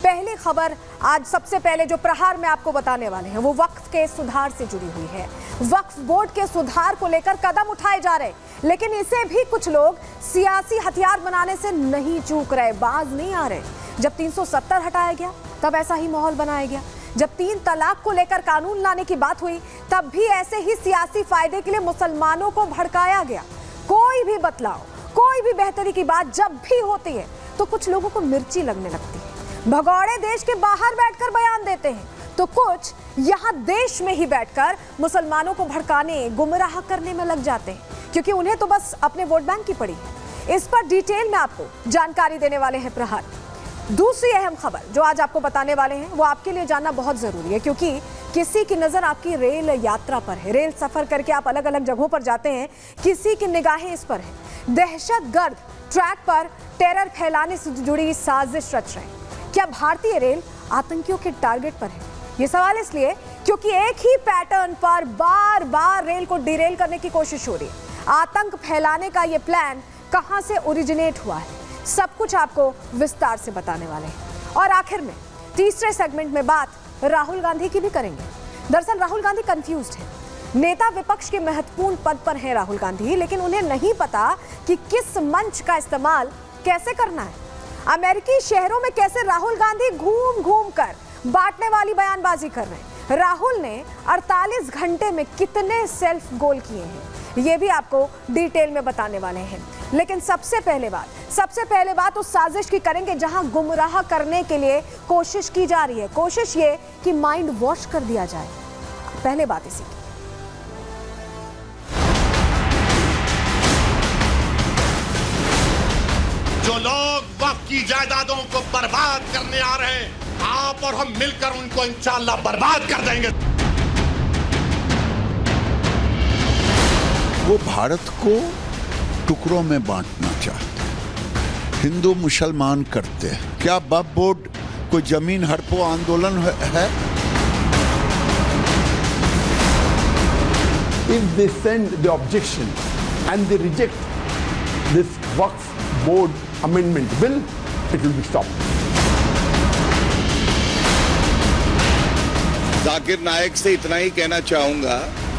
पहली खबर आज सबसे पहले जो प्रहार में आपको बताने वाले हैं वो वक्फ के सुधार से जुड़ी हुई है। वक्फ बोर्ड के सुधार को लेकर कदम उठाए जा रहे, लेकिन इसे भी कुछ लोग सियासी हथियार बनाने से नहीं चूक रहे, बाज नहीं आ रहे। जब 370 हटाया गया तब ऐसा ही माहौल बनाया गया। जब 3 तलाक को लेकर कानून लाने की बात हुई तब भी ऐसे ही सियासी फायदे के लिए मुसलमानों को भड़काया गया। कोई भी बदलाव, कोई भी बेहतरी की बात जब भी होती है तो कुछ लोगों को मिर्ची लगने लगती है। भगौड़े देश के बाहर बैठकर बयान देते हैं तो कुछ यहाँ देश में ही बैठकर मुसलमानों को भड़काने, गुमराह करने में लग जाते हैं, क्योंकि उन्हें तो बस अपने वोट बैंक की पड़ी है। इस पर डिटेल में आपको जानकारी देने वाले हैं प्रहार। दूसरी अहम खबर जो आज आपको बताने वाले हैं वो आपके लिए जानना बहुत जरूरी है, क्योंकि किसी की नजर आपकी रेल यात्रा पर है। रेल सफर करके आप अलग अलग जगहों पर जाते हैं, किसी की निगाहें इस पर है। दहशतगर्द ट्रैक पर टेरर फैलाने से जुड़ी साजिश रच रहे हैं। क्या भारतीय रेल आतंकियों के टारगेट पर है? ये सवाल इसलिए क्योंकि एक ही पैटर्न पर बार बार रेल को डिरेल करने की कोशिश हो रही है। आतंक फैलाने का ये प्लान कहां से ओरिजिनेट हुआ है, सब कुछ आपको विस्तार से बताने वाले हैं। और आखिर में तीसरे सेगमेंट में बात राहुल गांधी की भी करेंगे। दरअसल राहुल गांधी कंफ्यूज्ड है। नेता विपक्ष के महत्वपूर्ण पद पर हैं राहुल गांधी, लेकिन उन्हें नहीं पता कि किस मंच का इस्तेमाल कैसे करना है। अमेरिकी शहरों में कैसे राहुल गांधी घूम घूम कर बांटने वाली बयानबाजी कर रहे हैं। राहुल ने 48 घंटे में कितने सेल्फ गोल किए हैं, ये भी आपको डिटेल में बताने वाले हैं। लेकिन सबसे पहले बात उस साजिश की करेंगे जहां गुमराह करने के लिए कोशिश की जा रही है। कोशिश ये कि माइंड वॉश कर दिया जाए। पहले बात इसी की। जो लोग वक्फ की जायदादों को बर्बाद करने आ रहे हैं, आप और हम मिलकर उनको इंशाअल्लाह बर्बाद कर देंगे। वो भारत को टुकड़ों में बांटना चाहते हैं। हिंदू मुसलमान करते हैं। क्या वक्फ बोर्ड कोई जमीन हड़पो आंदोलन है? If they send the objection and they reject this Waqf Board amendment bill, it will be stopped. Zakir नायक से इतना ही कहना चाहूंगा,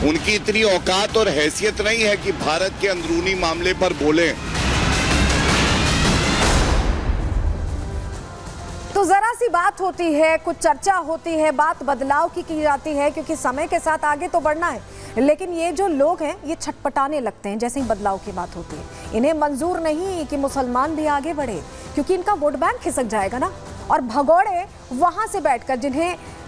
उनकी इतनी औकात और हैसियत नहीं है कि भारत के अंदरूनी मामले पर बोलें। तो जरा सी बात होती है, कुछ चर्चा होती है, बात बदलाव की जाती है, क्योंकि समय के साथ आगे तो बढ़ना है। लेकिन ये जो लोग हैं ये छटपटाने लगते हैं जैसे ही बदलाव की बात होती है। इन्हें मंजूर नहीं कि मुसलमान भी आगे बढ़े, क्योंकि इनका वोट बैंक खिसक जाएगा ना। और भगौड़े वहां से बैठकर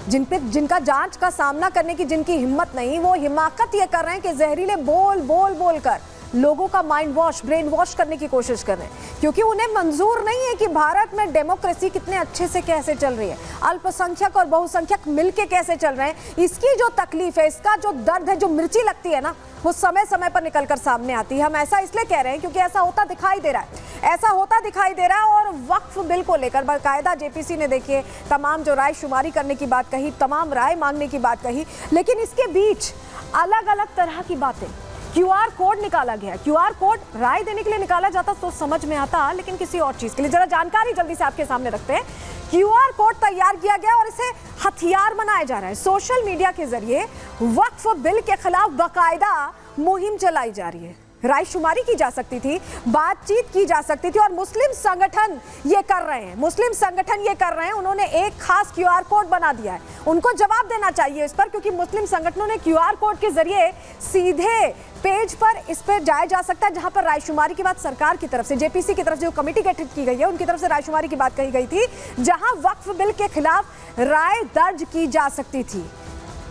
जिनका जांच का सामना करने की जिनकी हिम्मत नहीं, वो हिमाकत ये कर रहे हैं कि जहरीले बोल कर लोगों का माइंड वॉश, ब्रेन वॉश करने की कोशिश कर रहे हैं, क्योंकि उन्हें मंजूर नहीं है कि भारत में डेमोक्रेसी कितने अच्छे से कैसे चल रही है, अल्पसंख्यक और बहुसंख्यक मिलके कैसे चल रहे हैं। इसकी जो तकलीफ है, इसका जो दर्द है, जो मिर्ची लगती है ना, वो समय समय पर निकलकर सामने आती है। हम ऐसा इसलिए कह रहे हैं क्योंकि ऐसा होता दिखाई दे रहा है। और वक्फ बिल को लेकर बाकायदा जेपीसी ने देखिए तमाम जो राय शुमारी करने की बात कही, तमाम राय मांगने की बात कही, लेकिन इसके बीच अलग अलग तरह की बातें। क्यूआर कोड निकाला गया। क्यूआर कोड राय देने के लिए निकाला जाता तो समझ में आता, लेकिन किसी और चीज के लिए। जरा जानकारी जल्दी से आपके सामने रखते हैं। क्यूआर कोड तैयार किया गया और इसे हथियार बनाया जा रहा है। सोशल मीडिया के जरिए वक्फ बिल के खिलाफ बाकायदा मुहिम चलाई जा रही है। राय शुमारी की जा सकती थी, बातचीत की जा सकती थी, और मुस्लिम संगठन ये कर रहे हैं। उन्होंने एक खास क्यूआर कोड बना दिया है। उनको जवाब देना चाहिए इस पर, क्योंकि मुस्लिम संगठनों ने क्यूआर कोड के जरिए सीधे पेज पर इस पर जाया जा सकता है, जहां पर रायशुमारी की बात सरकार की तरफ से, जेपीसी की तरफ से जो कमेटी गठित की गई है उनकी तरफ से रायशुमारी की बात कही गई थी, जहां वक्फ बिल के खिलाफ राय दर्ज की जा सकती थी।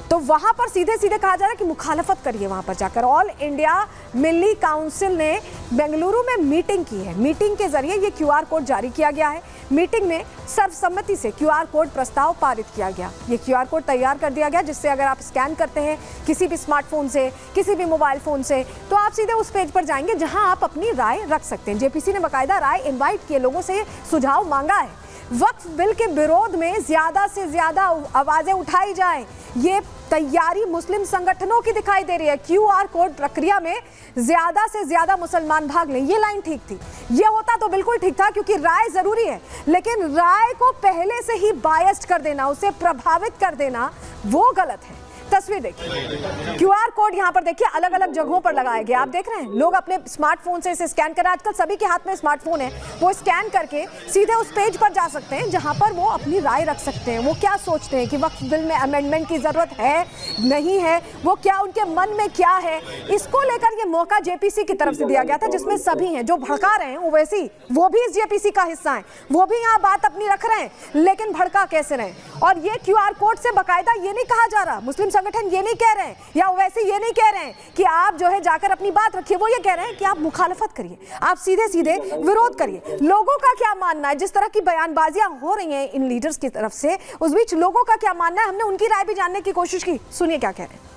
तो वहां पर सीधे कहा जा रहा है कि मुखालफत करिए वहां पर जाकर। ऑल इंडिया मिल्ली काउंसिल ने बेंगलुरु में मीटिंग की है। मीटिंग के जरिए ये क्यूआर कोड जारी किया गया है। मीटिंग में सर्वसम्मति से क्यूआर कोड प्रस्ताव पारित किया गया। ये क्यूआर कोड तैयार कर दिया गया, जिससे अगर आप स्कैन करते हैं किसी भी स्मार्टफोन से, किसी भी मोबाइल फोन से, तो आप सीधे उस पेज पर जाएंगे जहां आप अपनी राय रख सकते हैं। जेपीसी ने बाकायदा राय इन्वाइट किए, लोगों से सुझाव मांगा है। वक्फ बिल के विरोध में ज्यादा से ज्यादा आवाजें उठाई जाएं, ये तैयारी मुस्लिम संगठनों की दिखाई दे रही है। QR कोड प्रक्रिया में ज्यादा से ज्यादा मुसलमान भाग लें, ये लाइन ठीक थी। ये होता तो बिल्कुल ठीक था, क्योंकि राय जरूरी है, लेकिन राय को पहले से ही बायस्ड कर देना, उसे प्रभावित कर देना, वो गलत है। तस्वीर देखिए, QR कोड यहाँ पर देखिए अलग अलग जगहों पर लगाया गया। आप देख रहे हैं लोग अपने स्मार्टफोन से इसे स्कैन कर रहे हैं। आजकल सभी के हाथ में स्मार्टफोन है, वो स्कैन करके सीधे उस पेज पर जा सकते हैं जहां पर वो अपनी राय रख सकते हैं। वो क्या सोचते हैं कि वक्फ बिल में अमेंडमेंट की जरूरत है, नहीं है, वो क्या उनके मन में क्या है, इसको लेकर ये मौका JPC की तरफ से दिया गया था, जिसमें सभी हैं जो भड़का रहे हैं ओवैसी, वो भी इस JPC का हिस्सा है, वो भी यहाँ बात अपनी रख रहे हैं, लेकिन भड़का कैसे रहे। और ये QR कोड से बाकायदा ये नहीं कहा जा रहा, मुस्लिम संगठन ये नहीं कह रहे हैं या वैसे ये नहीं कह रहे हैं कि आप जो है जाकर अपनी बात रखिए, वो ये कह रहे हैं कि आप मुखालफत करिए, आप सीधे सीधे विरोध करिए। लोगों का क्या मानना है, जिस तरह की बयानबाजियां हो रही हैं इन लीडर्स की तरफ से, उस बीच लोगों का क्या मानना है, हमने उनकी राय भी जानने की कोशिश की। सुनिए क्या कह रहे हैं।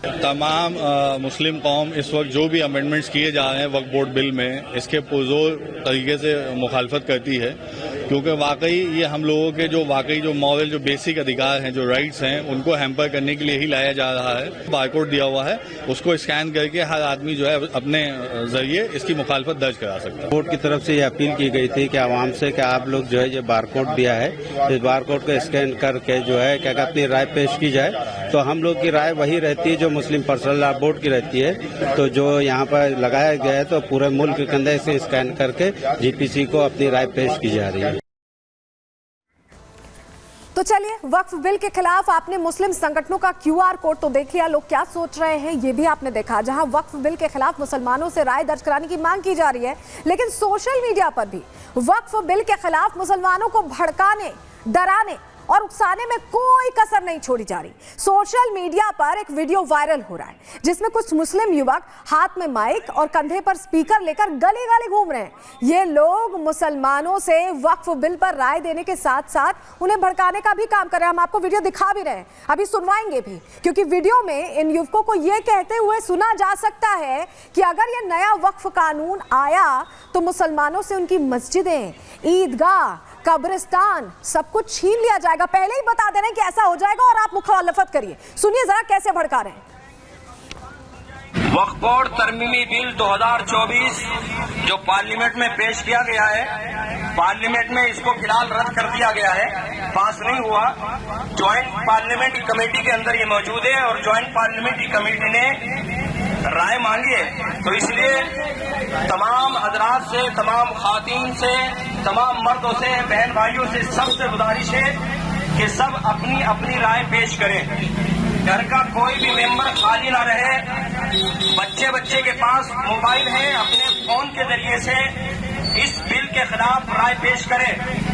तमाम मुस्लिम कौम इस वक्त जो भी अमेंडमेंट्स किए जा रहे हैं वक्फ बोर्ड बिल में, इसके पुरजोर तरीके से मुखालफत करती है, क्योंकि वाकई ये हम लोगों के जो वाकई जो मॉरल जो बेसिक अधिकार हैं, जो राइट्स हैं, उनको हैम्पर करने के लिए ही लाया जा रहा है। बारकोड दिया हुआ है, उसको स्कैन करके हर आदमी जो है अपने जरिए इसकी मुखालफत दर्ज करा सकता है। बोर्ड की तरफ से ये अपील की गई थी कि आवाम से कि आप लोग जो है ये बारकोड दिया है, इस बारकोड को स्कैन करके जो है क्या अपनी राय पेश की जाए। तो हम लोग की राय वही रहती है जो मुस्लिम पर्सनल लॉ बोर्ड की रहती है। तो जो यहाँ पर लगाया गया है तो पूरे मुल्क के अंदर से स्कैन करके JPC को अपनी राय पेश की जा रही है। तो चलिए, वक्फ बिल के खिलाफ आपने मुस्लिम संगठनों का QR कोड तो देख लिया, लोग क्या सोच रहे हैं ये भी आपने देखा। जहां वक्फ बिल के खिलाफ मुसलमानों से राय दर्ज कराने की मांग की जा रही है, लेकिन सोशल मीडिया पर भी वक्फ बिल के खिलाफ मुसलमानों को भड़काने, डराने और उकसाने में कोई कसर नहीं छोड़ी जा रही। सोशल मीडिया पर एक वीडियो वायरल हो रहा है जिसमें कुछ मुस्लिम युवक हाथ में माइक और कंधे पर स्पीकर लेकर गली गली घूम रहे हैं। ये लोग मुसलमानों से वक्फ बिल पर राय देने के साथ साथ उन्हें भड़काने का भी काम कर रहे हैं। हम आपको वीडियो दिखा भी रहे हैं, अभी सुनवाएंगे भी, क्योंकि वीडियो में इन युवकों को यह कहते हुए सुना जा सकता है कि अगर यह नया वक्फ कानून आया तो मुसलमानों से उनकी मस्जिदें, ईदगाह, कब्रिस्तान सब कुछ छीन लिया जाएगा। पहले ही बता दे रहे हैं कि ऐसा हो जाएगा और आप मुखालफत करिए। सुनिए जरा कैसे भड़का रहे हैं। वक्फ बोर्ड तरमीमी बिल 2024 जो पार्लियामेंट में पेश किया गया है, पार्लियामेंट में इसको फिलहाल रद्द कर दिया गया है, पास नहीं हुआ। ज्वाइंट पार्लियामेंट्री कमेटी के अंदर ये मौजूद है और ज्वाइंट पार्लियामेंट्री कमेटी ने राय मांगी है। तो इसलिए तमाम हजरात से, तमाम खातीन से, तमाम मर्दों से, बहन भाइयों से सबसे गुजारिश है कि सब अपनी अपनी राय पेश करें। घर का कोई भी मेंबर खाली ना रहे। बच्चे के पास मोबाइल है, अपने फोन के जरिए से इस बिल के खिलाफ राय पेश करें।